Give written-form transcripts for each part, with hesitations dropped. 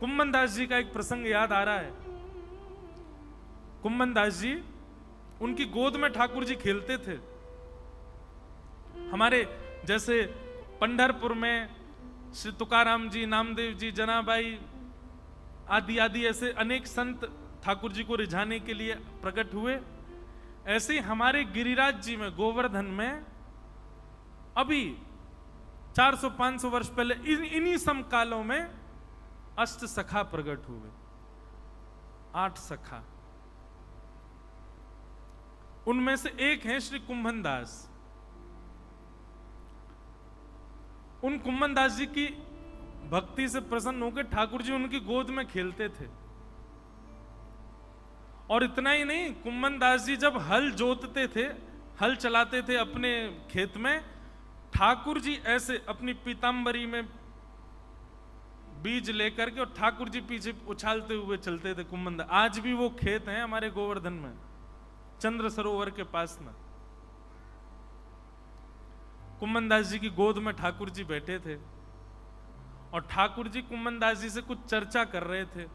कुम्मन दास जी का एक प्रसंग याद आ रहा है। कुम्मन दास जी, उनकी गोद में ठाकुर जी खेलते थे। हमारे जैसे पंढरपुर में श्री तुकाराम जी, नामदेव जी, जनाबाई आदि आदि ऐसे अनेक संत ठाकुर जी को रिझाने के लिए प्रकट हुए, ऐसे ही हमारे गिरिराज जी में, गोवर्धन में अभी 400-500 वर्ष पहले इन्हीं समकालों में अष्ट सखा प्रकट हुए, 8 सखा। उनमें से एक हैं श्री कुम्भन दास। उन कुम्भन दास जी की भक्ति से प्रसन्न होकर ठाकुर जी उनकी गोद में खेलते थे। और इतना ही नहीं, कुम्भन दास जी जब हल जोतते थे, हल चलाते थे अपने खेत में, ठाकुर जी ऐसे अपनी पीतांबरी में बीज लेकर के और ठाकुर जी पीछे उछालते हुए चलते थे कुम्भन दास। आज भी वो खेत हैं हमारे गोवर्धन में, चंद्र सरोवर के पास में। कुम्भन दास जी की गोद में ठाकुर जी बैठे थे और ठाकुर जी कुम्भन दास जी से कुछ चर्चा कर रहे थे।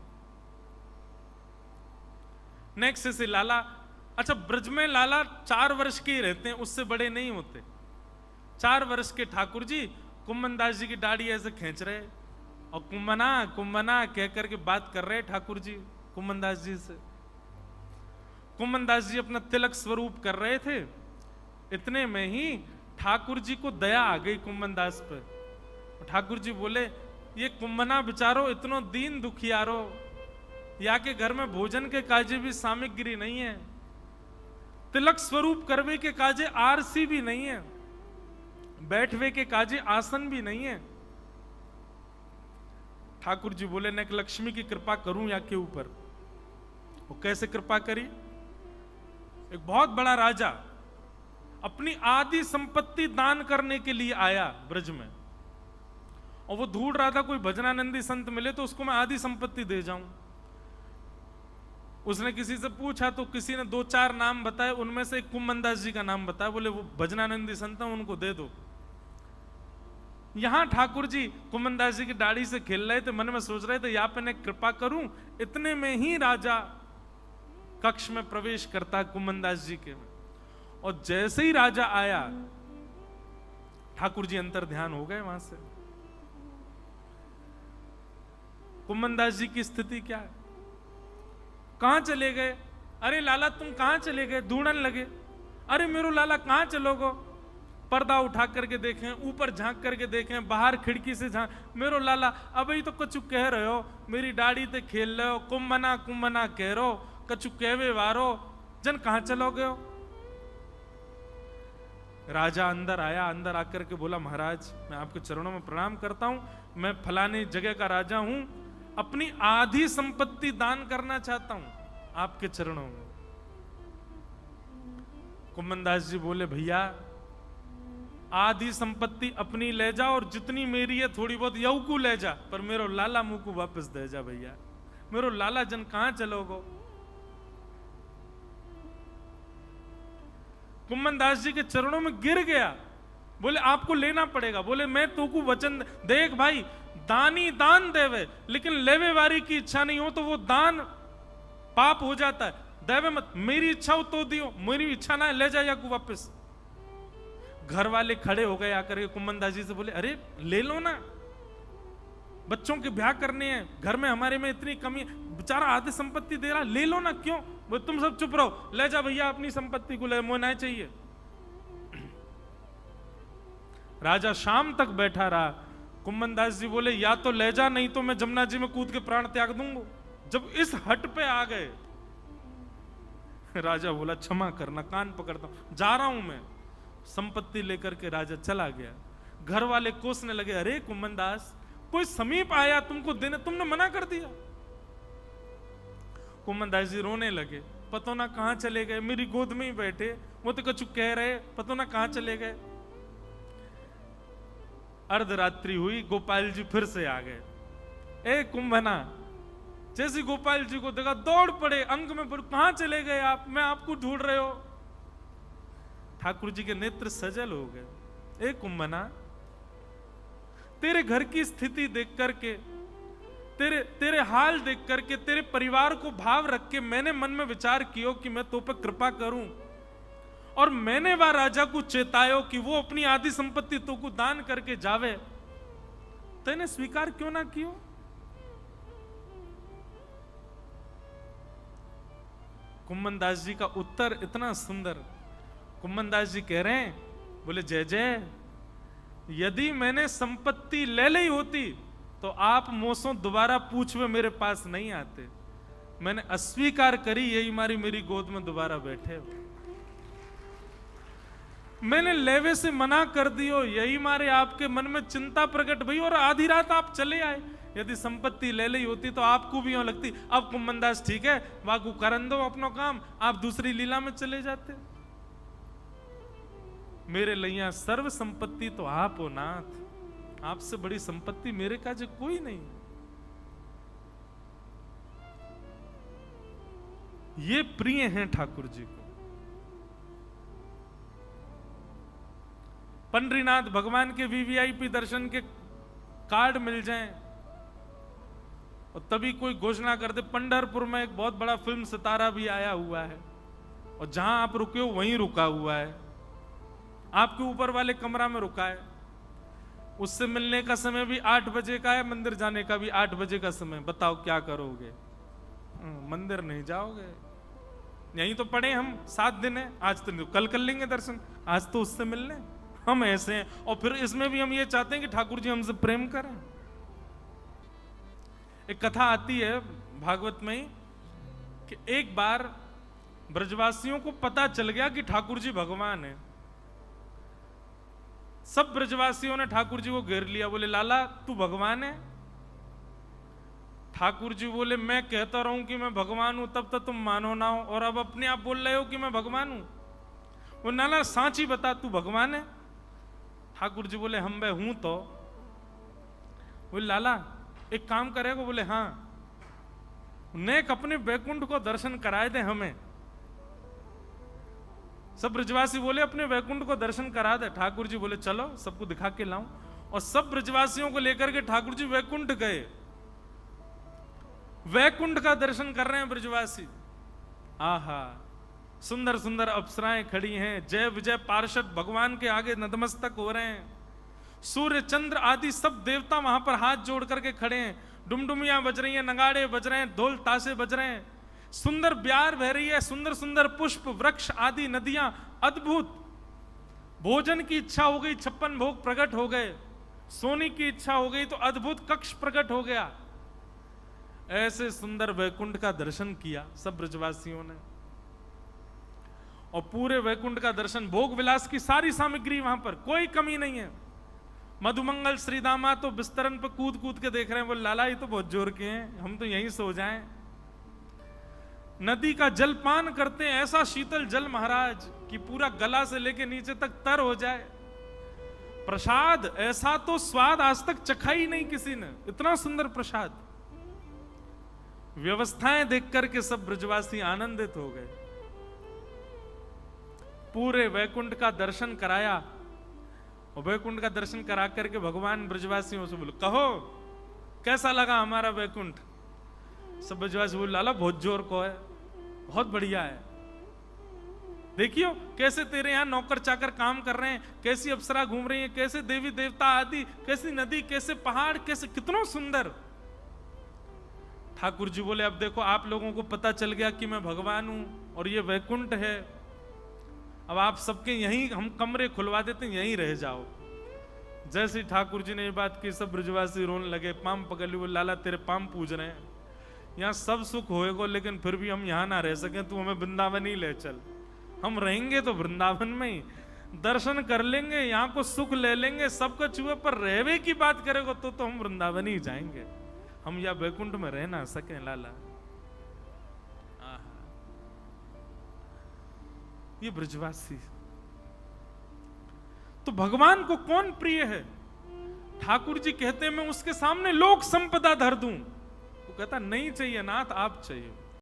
नेक्स्ट से लाला, अच्छा ब्रज में लाला 4 वर्ष के ही रहते हैं, उससे बड़े नहीं होते। 4 वर्ष के ठाकुर जी कुम्भन दास जी की दाढ़ी ऐसे खींच रहे और कुम्भना कुम्भना कह करके बात कर रहे ठाकुर जी कुम्भन दास जी से। कुम्भन दास जी अपना तिलक स्वरूप कर रहे थे। इतने में ही ठाकुर जी को दया आ गई कुम्भन दास पर। ठाकुर जी बोले, ये कुम्भना बेचारो इतनो दीन दुखियारो, या के घर में भोजन के काजे भी सामग्री नहीं है, तिलक स्वरूप करवे के काजे आरसी भी नहीं है, बैठवे के काजे आसन भी नहीं है। ठाकुर जी बोले, न लक्ष्मी की कृपा करूं या के ऊपर। वो कैसे कृपा करी? एक बहुत बड़ा राजा अपनी आदि संपत्ति दान करने के लिए आया ब्रज में, और वो ढूंढ रहा था कोई भजनानंदी संत मिले तो उसको मैं आदि संपत्ति दे जाऊं। उसने किसी से पूछा तो किसी ने 2-4 नाम बताए, उनमें से एक कुम्भन दास जी का नाम बताया। बोले वो भजनानंदी संत है, उनको दे दो। यहां ठाकुर जी कुम्भन दास जी की दाढ़ी से खेल रहे थे, मन में सोच रहे थे या पे मैं कृपा करूं। इतने में ही राजा कक्ष में प्रवेश करता है कुम्भन दास जी के, और जैसे ही राजा आया ठाकुर जी अंतर ध्यान हो गए वहां से। कुम्भन दास जी की स्थिति क्या है? कहां चले गए? अरे लाला तुम कहां चले गए? ढूंढन लगे। अरे मेरो लाला कहां चलोगो? पर्दा उठा करके देखें, ऊपर झांक करके देखें, बाहर खिड़की से झांक, मेरो लाला अभी तो कछु कह रहे हो, मेरी दाढ़ी ते खेल रहे हो, कुम्भना कुम्भना कह रहे हो, कछु कहवे वारो, जन कहां चलोगे हो? राजा अंदर आया, अंदर आकर के बोला, महाराज मैं आपके चरणों में प्रणाम करता हूं, मैं फलाने जगह का राजा हूं, अपनी आधी संपत्ति दान करना चाहता हूं आपके चरणों में। कुम्भन दास जी बोले, भैया आधी संपत्ति अपनी ले जा और जितनी मेरी है थोड़ी बहुत यऊ को ले जा, पर मेरो लाला मुंह को वापस दे जा भैया। मेरो लाला जन कहां चलोगो? कुम्भन दास जी के चरणों में गिर गया। बोले आपको लेना पड़ेगा। बोले मैं तो को वचन देख भाई, दानी दान देवे, लेकिन लेवे वारी की इच्छा नहीं हो तो वो दान पाप हो जाता है। देवे मत, मेरी इच्छा हो तो दियो, मेरी इच्छा ना है ले जाए को वापस। घर वाले खड़े हो गए आकर के कुम्भन दास जी से बोले, अरे ले लो ना, बच्चों के ब्याह करने हैं, घर में हमारे में इतनी कमी, बेचारा आधी संपत्ति दे रहा, ले लो ना। क्यों? वो तुम सब चुप रहो, ले जा भैया अपनी संपत्ति को, ले मोना चाहिए। राजा शाम तक बैठा रहा। कुम्भन दास जी बोले, या तो ले जा, नहीं तो मैं जमुना जी में कूद के प्राण त्याग दूंगा। जब इस हट पे आ गए, राजा बोला, क्षमा करना, कान पकड़ता हूं, जा रहा हूं मैं। संपत्ति लेकर के राजा चला गया। घर वाले कोसने लगे, अरे कुम्भन दास, कोई समीप आया तुमको देने, तुमने मना कर दिया। कुम्भन दास जी रोने लगे, पतो ना कहां चले गए, मेरी गोद में ही बैठे, वो तो कछु कह रहे, पतो ना कहां चले गए। अर्धरात्रि हुई, गोपाल जी फिर से आ गए। ए कुंभना, जैसे गोपाल जी को देखा दौड़ पड़े, अंग में पड़, कहां चले गए आप, मैं आपको ढूंढ रहे हो। ठाकुर जी के नेत्र सजल हो गए। ए कुंभना, तेरे घर की स्थिति देख करके, तेरे तेरे हाल देख करके, तेरे परिवार को भाव रख के मैंने मन में विचार कियो कि मैं तो पे कृपा करूं, और मैंने वह राजा को चेतायो कि वो अपनी आधी संपत्ति तो को दान करके जावे, तेने स्वीकार क्यों ना कियो? कुम्मन दास जी का उत्तर इतना सुंदर। कुम्मन दास जी कह रहे हैं, बोले जय जय, यदि मैंने संपत्ति ले ली होती तो आप मोसों दोबारा पूछवे मेरे पास नहीं आते। मैंने अस्वीकार करी, यही मारी मेरी गोद में दोबारा बैठे हो। मैंने लेवे से मना कर दियो, यही मारे आपके मन में चिंता प्रकट भई और आधी रात आप चले आए। यदि संपत्ति ले ली होती तो आपको भी यूं लगती अब कुम्मन दास ठीक है, वाकू करन दो अपना काम, आप दूसरी लीला में चले जाते। मेरे लैया सर्व संपत्ति तो आप हो नाथ, आपसे बड़ी संपत्ति मेरे काज कोई नहीं। ये प्रिय हैं ठाकुर जी को। पंडरीनाथ भगवान के वीवीआईपी दर्शन के कार्ड मिल जाएं और तभी कोई घोषणा कर दे पंढरपुर में एक बहुत बड़ा फिल्म सितारा भी आया हुआ है और जहां आप रुके हो वहीं रुका हुआ है, आपके ऊपर वाले कमरा में रुका है, उससे मिलने का समय भी 8 बजे का है, मंदिर जाने का भी 8 बजे का समय, बताओ क्या करोगे? मंदिर नहीं जाओगे, यहीं तो पड़े हम 7 दिन है, आज तो कल कर लेंगे दर्शन, आज तो उससे मिलने। हम ऐसे हैं और फिर इसमें भी हम ये चाहते हैं कि ठाकुर जी हमसे प्रेम करें। एक कथा आती है भागवत में ही कि एक बार ब्रजवासियों को पता चल गया कि ठाकुर जी भगवान है। सब ब्रजवासियों ने ठाकुर जी को घेर लिया, बोले लाला तू भगवान है? ठाकुर जी बोले मैं कहता रहूं कि मैं भगवान हूं तब तक तुम मानो ना हो, और अब अपने आप बोल रहे हो कि मैं भगवान हूं। वो नाला सांची बता तू भगवान है? ठाकुर जी बोले हम मैं हूं तो। बोले लाला एक काम करेगा? बोले हाँ, नेक अपने बैकुंठ को दर्शन कराए दे हमें। सब ब्रजवासी बोले अपने वैकुंठ को दर्शन करा दे। ठाकुर जी बोले चलो सबको दिखा के लाऊं, और सब ब्रजवासियों को लेकर के ठाकुर जी वैकुंठ गए। वैकुंठ का दर्शन कर रहे हैं ब्रजवासी। आहा, सुंदर सुंदर अप्सराएं खड़ी हैं, जय विजय पार्षद भगवान के आगे नतमस्तक हो रहे हैं। सूर्य चंद्र आदि सब देवता वहां पर हाथ जोड़ करके खड़े हैं। डुमडुमियां बज रही हैं, नगाड़े बज रहे हैं, ढोल ताशे बज रहे हैं, सुंदर ब्यार बह रही है, सुंदर सुंदर पुष्प वृक्ष आदि नदियां, अद्भुत। भोजन की इच्छा हो गई, 56 भोग प्रकट हो गए। सोने की इच्छा हो गई तो अद्भुत कक्ष प्रकट हो गया। ऐसे सुंदर वैकुंठ का दर्शन किया सब ब्रजवासियों ने, और पूरे वैकुंठ का दर्शन, भोग विलास की सारी सामग्री वहां पर, कोई कमी नहीं है। मधुमंगल श्रीदामा तो बिस्तरन पर कूद कूद के देख रहे हैं, बोले लाला ये तो बहुत जोर के हैं, हम तो यहीं सो जाएं। नदी का जल पान करते हैं, ऐसा शीतल जल महाराज कि पूरा गला से लेके नीचे तक तर हो जाए। प्रसाद ऐसा तो स्वाद आज तक चखा ही नहीं किसी ने, इतना सुंदर प्रसाद। व्यवस्थाएं देख करके सब ब्रजवासी आनंदित हो गए। पूरे वैकुंठ का दर्शन कराया, और वैकुंठ का दर्शन करा करके भगवान ब्रजवासियों से बोले कहो कैसा लगा हमारा वैकुंठ? सब ब्रजवासी बोले लाला बहुत जोर को है, बहुत बढ़िया है। देखियो कैसे तेरे यहां नौकर चाकर काम कर रहे हैं, कैसी अप्सरा घूम रही है, कैसे देवी देवता आदि, कैसी नदी, कैसे पहाड़, कैसे कितना सुंदर। ठाकुर जी बोले अब देखो आप लोगों को पता चल गया कि मैं भगवान हूं और ये वैकुंठ है, अब आप सबके यहीं हम कमरे खुलवा देते हैं, यहीं रह जाओ। जैसे ठाकुर जी ने ये बात की सब ब्रजवासी रोने लगे, पाम पकड़ लिए, लाला तेरे पाम पूज रहे हैं, यहाँ सब सुख होएगा लेकिन फिर भी हम यहाँ ना रह सके, तू हमें वृंदावन ही ले चल। हम रहेंगे तो वृंदावन में ही, दर्शन कर लेंगे, यहाँ को सुख ले लेंगे, सबका चूहे पर रहवे की बात करेगा तो हम वृंदावन ही जाएंगे, हम या वैकुंठ में रह ना सके लाला। ये ब्रजवासी। तो भगवान को कौन प्रिय है? ठाकुर जी कहते हैं मैं उसके सामने लोक संपदा धर दूं, वो कहता नहीं चाहिए नाथ आप चाहिए।